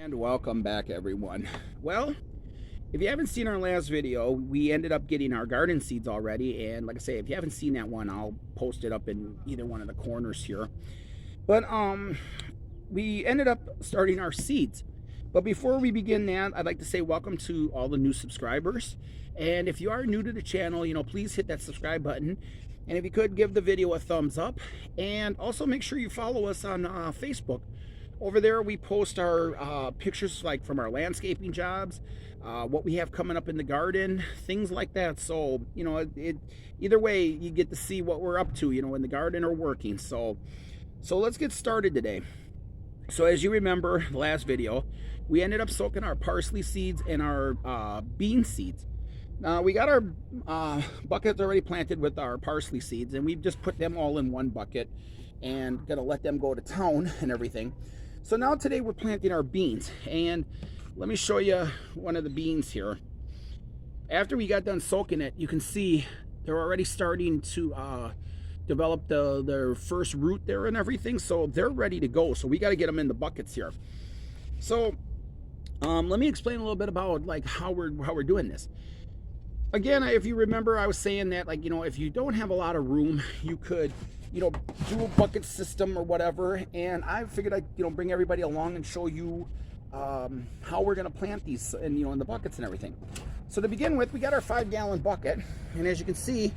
And welcome back, everyone. Well, if you haven't seen our last video, we ended up getting our garden seeds already. And like I say, if you haven't seen that one, I'll post it up in either one of the corners here. But we ended up starting our seeds. But before we begin that, I'd like to say welcome to all the new subscribers. And if you are new to the channel, please hit that subscribe button. And if you could, give the video a thumbs up. And also make sure you follow us on Facebook. Over there, we post our pictures like from our landscaping jobs, what we have coming up in the garden, things like that. So, either way, you get to see what we're up to, in the garden or working. So let's get started today. So as you remember, the last video, we ended up soaking our parsley seeds and our bean seeds. Now, we got our buckets already planted with our parsley seeds, and we've just put them all in one bucket and gonna let them go to town and everything. So now today we're planting our beans, and let me show you one of the beans here. After we got done soaking it, you can see they're already starting to develop their first root there and everything, so they're ready to go. So we got to get them in the buckets here. So let me explain a little bit about like how we're doing this. Again, if you remember, I was saying that if you don't have a lot of room, you could do a bucket system or whatever, and I figured I'd bring everybody along and show you how we're going to plant these and in the buckets and everything. So to begin with, we got our 5-gallon bucket, and as you can see,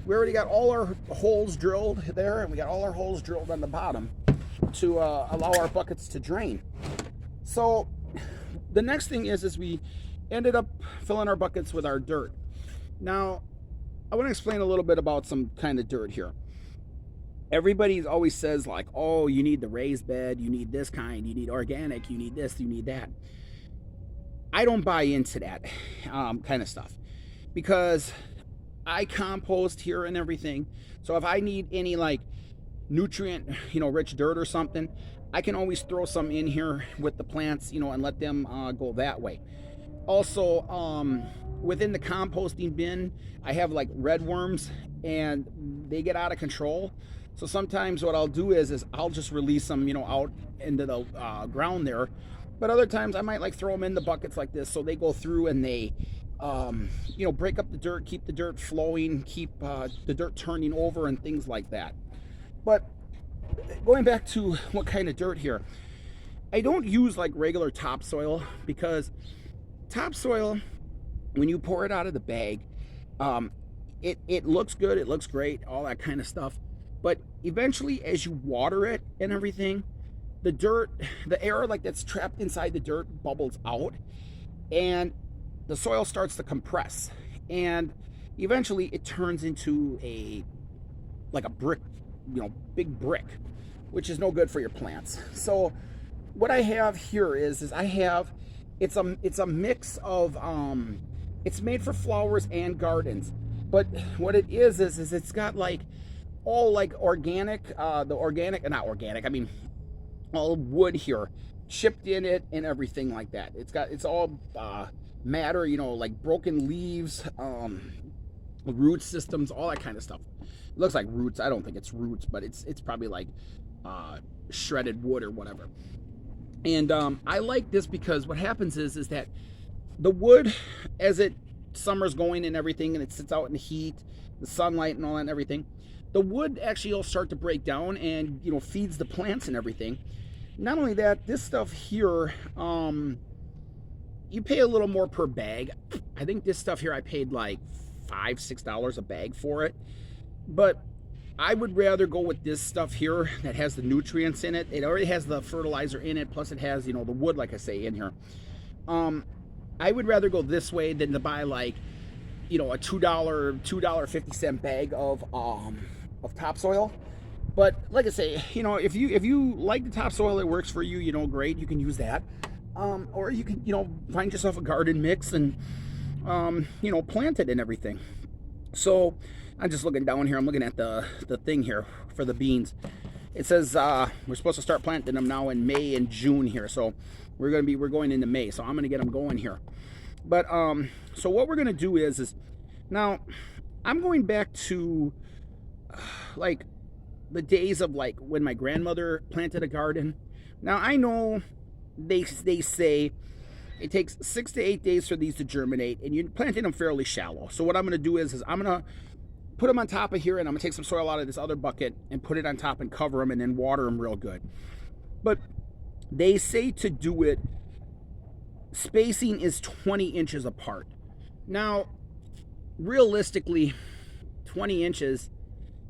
we already got all our holes drilled there, and we got all our holes drilled on the bottom to allow our buckets to drain. So the next thing is we ended up filling our buckets with our dirt. Now I want to explain a little bit about some kind of dirt here. Everybody always says like, oh, you need the raised bed, you need this kind, you need organic, you need this, you need that. I don't buy into that kind of stuff, because I compost here and everything. So if I need any like nutrient, rich dirt or something, I can always throw some in here with the plants, and let them go that way. Also, within the composting bin, I have like red worms, and they get out of control. So sometimes what I'll do is I'll just release them, out into the ground there. But other times I might like throw them in the buckets like this, so they go through and they, break up the dirt, keep the dirt flowing, keep the dirt turning over and things like that. But going back to what kind of dirt here, I don't use like regular topsoil, because topsoil, when you pour it out of the bag, it looks good, it looks great, all that kind of stuff. But eventually, as you water it and everything, the dirt, the air like that's trapped inside the dirt bubbles out, and the soil starts to compress, and eventually it turns into like a brick, big brick, which is no good for your plants. So what I have here is I have, it's a mix of it's made for flowers and gardens, but what it is it's got like all like organic, not organic, I mean all wood here chipped in it and everything like that. It's all matter, like broken leaves, root systems, all that kind of stuff. It looks like roots. I don't think it's roots, but it's probably like shredded wood or whatever. And I like this because what happens is that the wood, as summer's going and everything, and it sits out in the heat, the sunlight and all that and everything, the wood actually will start to break down and feeds the plants and everything. Not only that, this stuff here, you pay a little more per bag. I think this stuff here I paid like $5-6 a bag for it, but I would rather go with this stuff here that has the nutrients in it. It already has the fertilizer in it, plus it has the wood, like I say, in here. I would rather go this way than to buy like a $2.50 bag of topsoil. But like I say, if you like the topsoil, it works for you, great, you can use that. Or you can find yourself a garden mix and plant it and everything. So I'm just looking down here, I'm looking at the thing here for the beans. It says we're supposed to start planting them now in May and June here, so we're going into May, so I'm gonna get them going here. But so what we're gonna do is now I'm going back to like the days of like when my grandmother planted a garden. Now I know they say it takes 6 to 8 days for these to germinate, and you're planting them fairly shallow. So what I'm going to do is I'm going to put them on top of here, and I'm going to take some soil out of this other bucket and put it on top and cover them and then water them real good. But they say to do it, spacing is 20 inches apart. Now, realistically, 20 inches,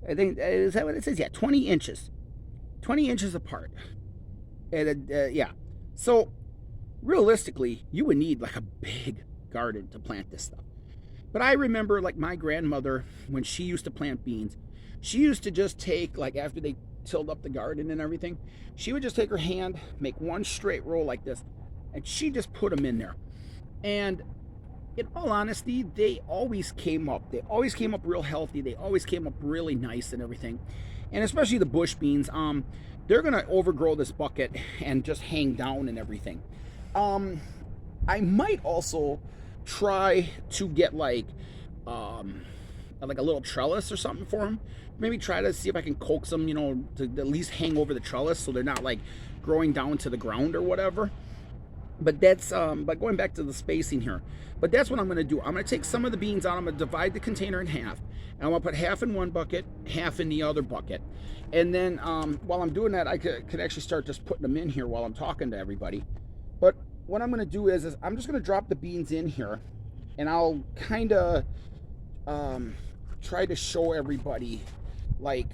I think, is that what it says? Yeah, 20 inches. 20 inches apart. And yeah. So, realistically, you would need like a big garden to plant this stuff. But I remember like my grandmother, when she used to plant beans, she used to just take, like after they tilled up the garden and everything, she would just take her hand, make one straight row like this, and she just put them in there. And in all honesty, they always came up. They always came up real healthy. They always came up really nice and everything. And especially the bush beans, they're gonna overgrow this bucket and just hang down and everything. I might also try to get like a little trellis or something for them. Maybe try to see if I can coax them, you know, to at least hang over the trellis so they're not like growing down to the ground or whatever. But that's but going back to the spacing here. But that's what I'm going to do. I'm going to take some of the beans out. I'm going to divide the container in half. And I'm going to put half in one bucket, half in the other bucket. And then while I'm doing that, I could actually start just putting them in here while I'm talking to everybody. But what I'm going to do is I'm just going to drop the beans in here. And I'll kind of try to show everybody like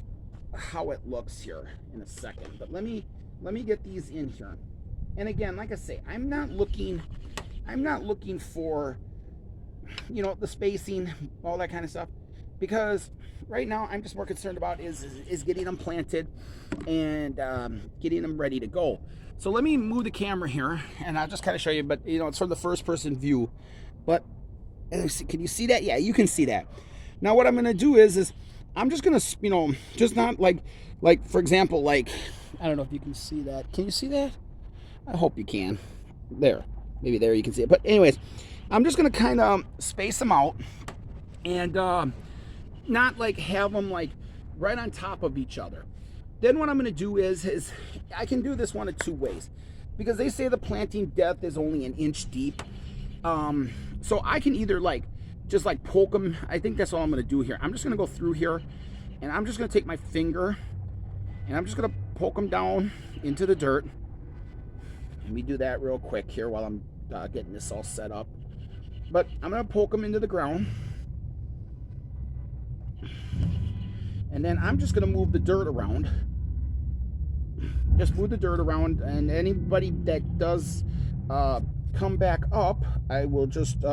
how it looks here in a second. But let me get these in here. And again, like I say, I'm not looking for, you know, the spacing, all that kind of stuff, because right now I'm just more concerned about is getting them planted and getting them ready to go. So let me move the camera here, and I'll just kind of show you. But you know, it's from the first person view. But can you see that? Yeah, you can see that. Now what I'm gonna do is I'm just gonna, you know, just not like for example, like, I don't know if you can see that. Can you see that? I hope you can. There. Maybe there you can see it. But anyways, I'm just going to kind of space them out and not like have them like right on top of each other. Then what I'm going to do is I can do this one of two ways, because they say the planting depth is only an inch deep. So I can either like just like poke them. I think that's all I'm going to do here. I'm just going to go through here, and I'm just going to take my finger and I'm just going to poke them down into the dirt. Let me do that real quick here while I'm getting this all set up. But I'm going to poke them into the ground. And then I'm just going to move the dirt around. Just move the dirt around. And anybody that does come back up, I will just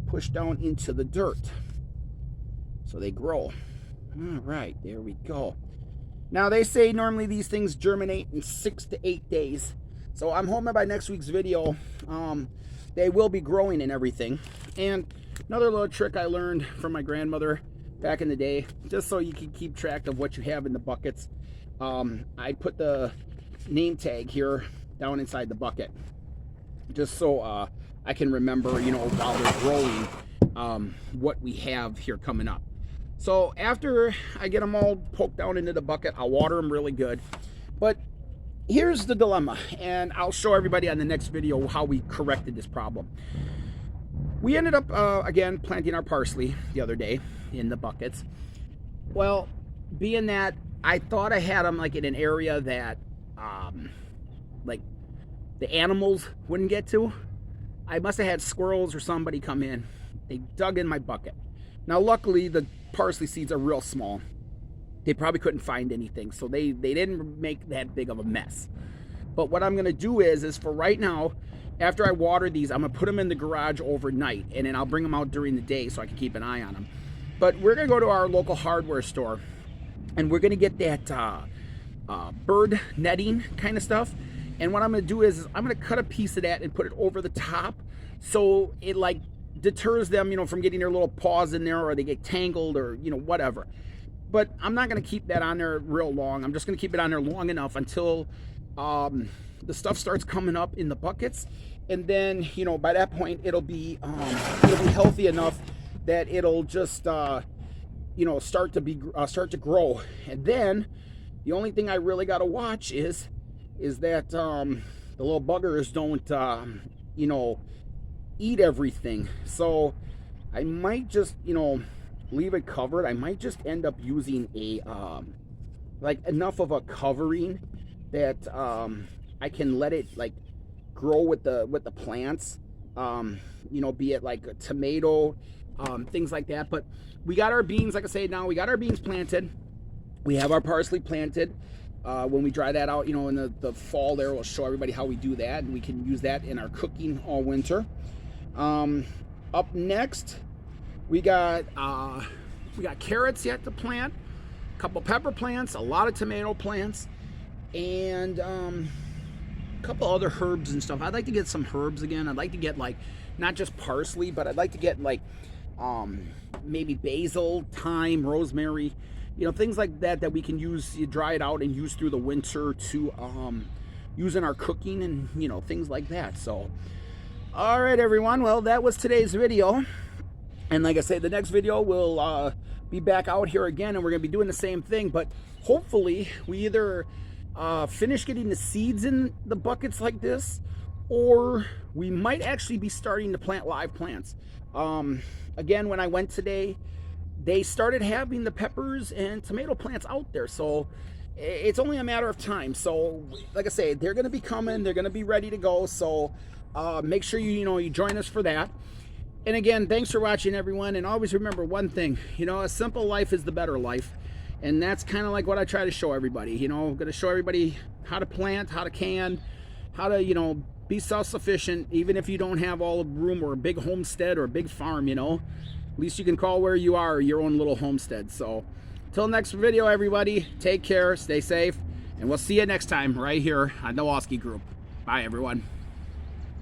push down into the dirt so they grow. All right, there we go. Now they say normally these things germinate in 6 to 8 days. So I'm hoping by next week's video, they will be growing and everything. And another little trick I learned from my grandmother back in the day, just so you can keep track of what you have in the buckets, I put the name tag here down inside the bucket, just so I can remember, you know, while they're growing, what we have here coming up. So after I get them all poked down into the bucket, I'll water them really good. But here's the dilemma, and I'll show everybody on the next video how we corrected this problem. We ended up, again, planting our parsley the other day in the buckets. Well, being that I thought I had them like in an area that, like, the animals wouldn't get to, I must have had squirrels or somebody come in. They dug in my bucket. Now, luckily, the parsley seeds are real small. They probably couldn't find anything, so they didn't make that big of a mess. But what I'm going to do is for right now, after I water these, I'm going to put them in the garage overnight, and then I'll bring them out during the day so I can keep an eye on them. But we're going to go to our local hardware store, and we're going to get that bird netting kind of stuff. And what I'm going to do is I'm going to cut a piece of that and put it over the top, so it like deters them, you know, from getting their little paws in there, or they get tangled, or, you know, whatever. But I'm not going to keep that on there real long. I'm just going to keep it on there long enough until the stuff starts coming up in the buckets. And then, you know, by that point, it'll be healthy enough that it'll just, you know, start to grow. And then the only thing I really got to watch is that the little buggers don't, you know, eat everything. So I might just, you know, leave it covered. I might just end up using a, like enough of a covering that I can let it like grow with the plants. You know, be it like a tomato, things like that. But we got our beans, like I say, now we got our beans planted. We have our parsley planted. When we dry that out, you know, in the fall there, we'll show everybody how we do that, and we can use that in our cooking all winter. Up next, we got carrots yet to plant, a couple pepper plants, a lot of tomato plants, and a couple other herbs and stuff. I'd like to get some herbs again. I'd like to get like not just parsley, but I'd like to get like maybe basil, thyme, rosemary, you know, things like that that we can use, you dry it out and use through the winter to use in our cooking and, you know, things like that. So all right, everyone, well, that was today's video, and like I say, the next video will be back out here again, and we're gonna be doing the same thing, but hopefully we either finish getting the seeds in the buckets like this, or we might actually be starting to plant live plants. Again, when I went today, they started having the peppers and tomato plants out there, so it's only a matter of time. So like I say, they're going to be coming, they're going to be ready to go, so make sure you join us for that. And again, thanks for watching, everyone, and always remember one thing, you know, a simple life is the better life, and that's kind of like what I try to show everybody. You know, I'm going to show everybody how to plant, how to can, how to, you know, be self-sufficient, even if you don't have all the room or a big homestead or a big farm, you know. At least you can call where you are your own little homestead. So till next video, everybody, take care, stay safe, and we'll see you next time right here on the Walski Group. Bye, everyone.